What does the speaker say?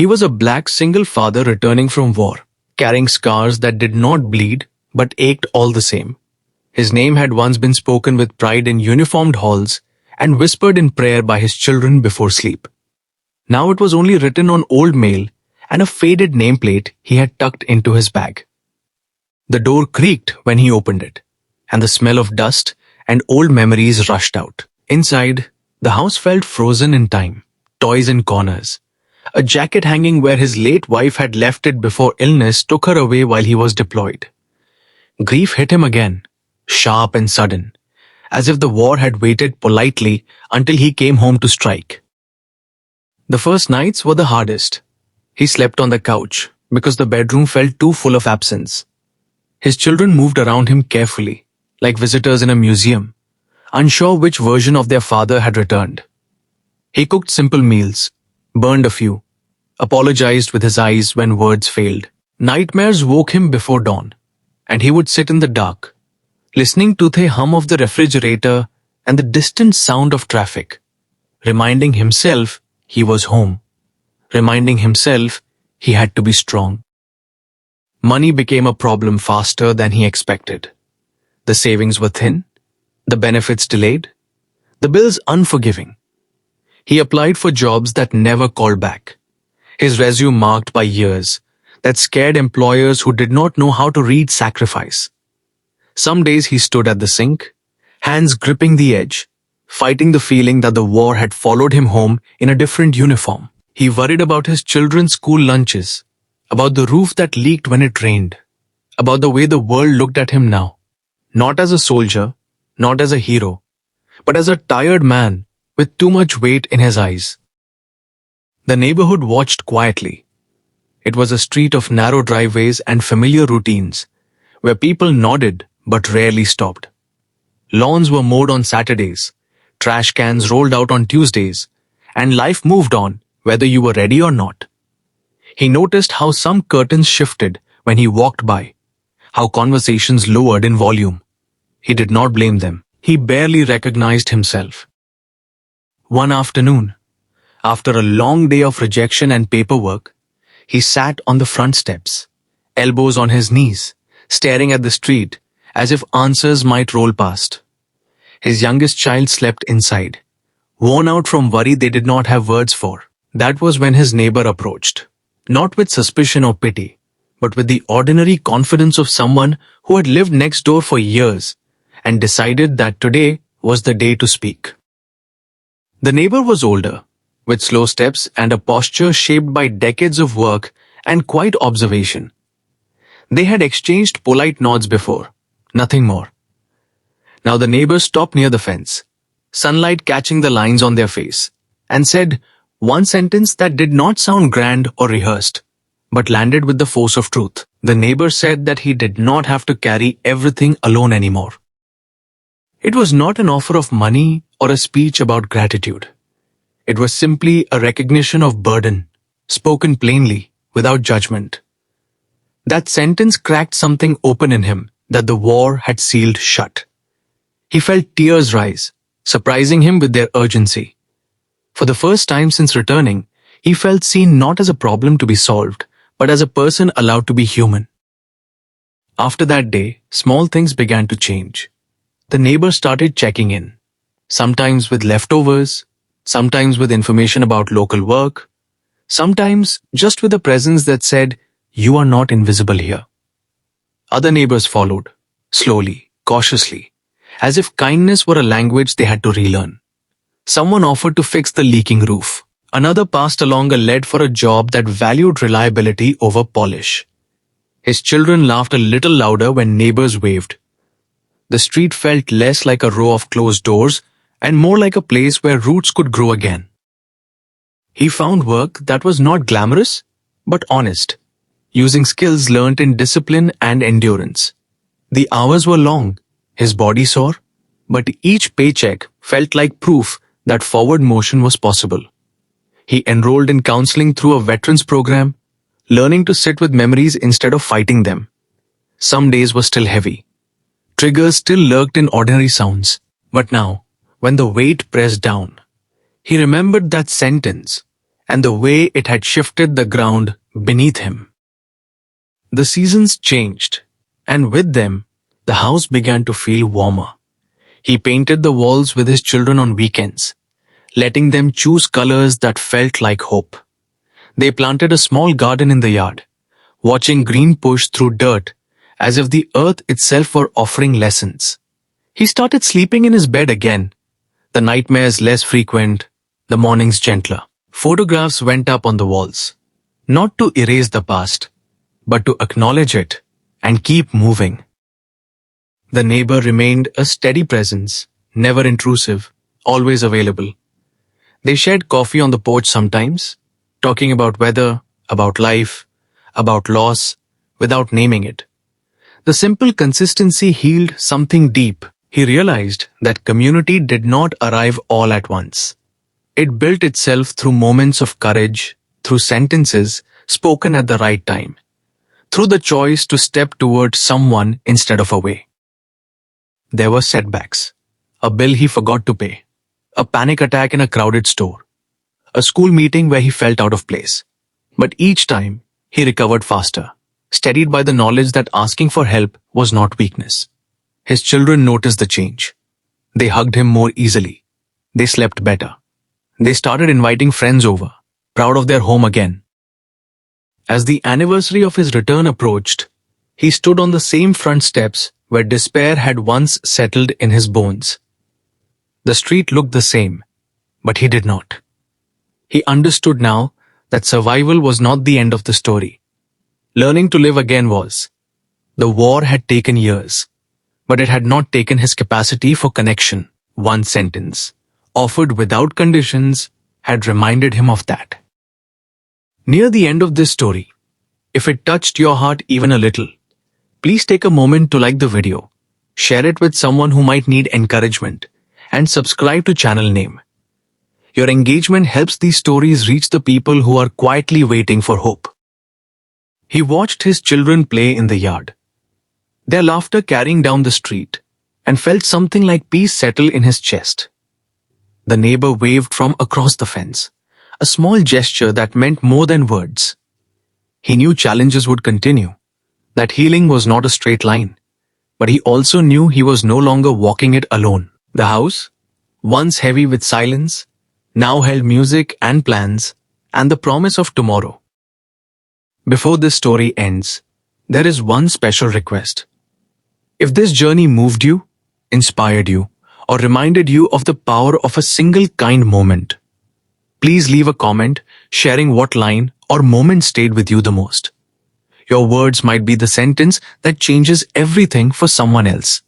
He was a black single father returning from war, carrying scars that did not bleed but ached all the same. His name had once been spoken with pride in uniformed halls and whispered in prayer by his children before sleep. Now it was only written on old mail and a faded nameplate he had tucked into his bag. The door creaked when he opened it, and the smell of dust and old memories rushed out. Inside, the house felt frozen in time, toys in corners, a jacket hanging where his late wife had left it before illness took her away while he was deployed. Grief hit him again, sharp and sudden, as if the war had waited politely until he came home to strike. The first nights were the hardest. He slept on the couch because the bedroom felt too full of absence. His children moved around him carefully, like visitors in a museum, unsure which version of their father had returned. He cooked simple meals, burned a few, apologized with his eyes when words failed. Nightmares woke him before dawn, and he would sit in the dark, listening to the hum of the refrigerator and the distant sound of traffic, reminding himself he was home, reminding himself he had to be strong. Money became a problem faster than he expected. The savings were thin, the benefits delayed, the bills unforgiving. He applied for jobs that never called back, his resume marked by years that scared employers who did not know how to read sacrifice. Some days he stood at the sink, hands gripping the edge, fighting the feeling that the war had followed him home in a different uniform. He worried about his children's school lunches, about the roof that leaked when it rained, about the way the world looked at him now, not as a soldier, not as a hero, but as a tired man with too much weight in his eyes. The neighborhood watched quietly. It was a street of narrow driveways and familiar routines, where people nodded but rarely stopped. Lawns were mowed on Saturdays, trash cans rolled out on Tuesdays, and life moved on whether you were ready or not. He noticed how some curtains shifted when he walked by, how conversations lowered in volume. He did not blame them. He barely recognized himself. One afternoon, after a long day of rejection and paperwork, he sat on the front steps, elbows on his knees, staring at the street as if answers might roll past. His youngest child slept inside, worn out from worry they did not have words for. That was when his neighbor approached, not with suspicion or pity, but with the ordinary confidence of someone who had lived next door for years and decided that today was the day to speak. The neighbor was older, with slow steps and a posture shaped by decades of work and quiet observation. They had exchanged polite nods before, nothing more. Now the neighbor stopped near the fence, sunlight catching the lines on their face, and said one sentence that did not sound grand or rehearsed, but landed with the force of truth. The neighbor said that he did not have to carry everything alone anymore. It was not an offer of money or a speech about gratitude. It was simply a recognition of burden, spoken plainly, without judgment. That sentence cracked something open in him that the war had sealed shut. He felt tears rise, surprising him with their urgency. For the first time since returning, he felt seen not as a problem to be solved, but as a person allowed to be human. After that day, small things began to change. The neighbor started checking in, sometimes with leftovers, sometimes with information about local work, sometimes just with a presence that said, "You are not invisible here." Other neighbors followed, slowly, cautiously, as if kindness were a language they had to relearn. Someone offered to fix the leaking roof. Another passed along a lead for a job that valued reliability over polish. His children laughed a little louder when neighbors waved. The street felt less like a row of closed doors and more like a place where roots could grow again. He found work that was not glamorous, but honest, using skills learnt in discipline and endurance. The hours were long, his body sore, but each paycheck felt like proof that forward motion was possible. He enrolled in counseling through a veterans program, learning to sit with memories instead of fighting them. Some days were still heavy. Triggers still lurked in ordinary sounds. But now, when the weight pressed down, he remembered that sentence, and the way it had shifted the ground beneath him. The seasons changed, and with them, the house began to feel warmer. He painted the walls with his children on weekends, letting them choose colors that felt like hope. They planted a small garden in the yard, watching green push through dirt as if the earth itself were offering lessons. He started sleeping in his bed again, the nightmares less frequent, the mornings gentler. Photographs went up on the walls, not to erase the past, but to acknowledge it and keep moving. The neighbor remained a steady presence, never intrusive, always available. They shared coffee on the porch sometimes, talking about weather, about life, about loss, without naming it. The simple consistency healed something deep. He realized that community did not arrive all at once. It built itself through moments of courage, through sentences spoken at the right time, through the choice to step toward someone instead of away. There were setbacks, a bill he forgot to pay, a panic attack in a crowded store, a school meeting where he felt out of place. But each time, he recovered faster, steadied by the knowledge that asking for help was not weakness. His children noticed the change. They hugged him more easily. They slept better. They started inviting friends over, proud of their home again. As the anniversary of his return approached, he stood on the same front steps where despair had once settled in his bones. The street looked the same, but he did not. He understood now that survival was not the end of the story. Learning to live again was. The war had taken years, but it had not taken his capacity for connection. One sentence, offered without conditions, had reminded him of that. Near the end of this story, if it touched your heart even a little, please take a moment to like the video, share it with someone who might need encouragement, and subscribe to channel name. Your engagement helps these stories reach the people who are quietly waiting for hope. He watched his children play in the yard, their laughter carrying down the street, and felt something like peace settle in his chest. The neighbor waved from across the fence, a small gesture that meant more than words. He knew challenges would continue, that healing was not a straight line, but he also knew he was no longer walking it alone. The house, once heavy with silence, now held music and plans and the promise of tomorrow. Before this story ends, there is one special request. If this journey moved you, inspired you, or reminded you of the power of a single kind moment, please leave a comment sharing what line or moment stayed with you the most. Your words might be the sentence that changes everything for someone else.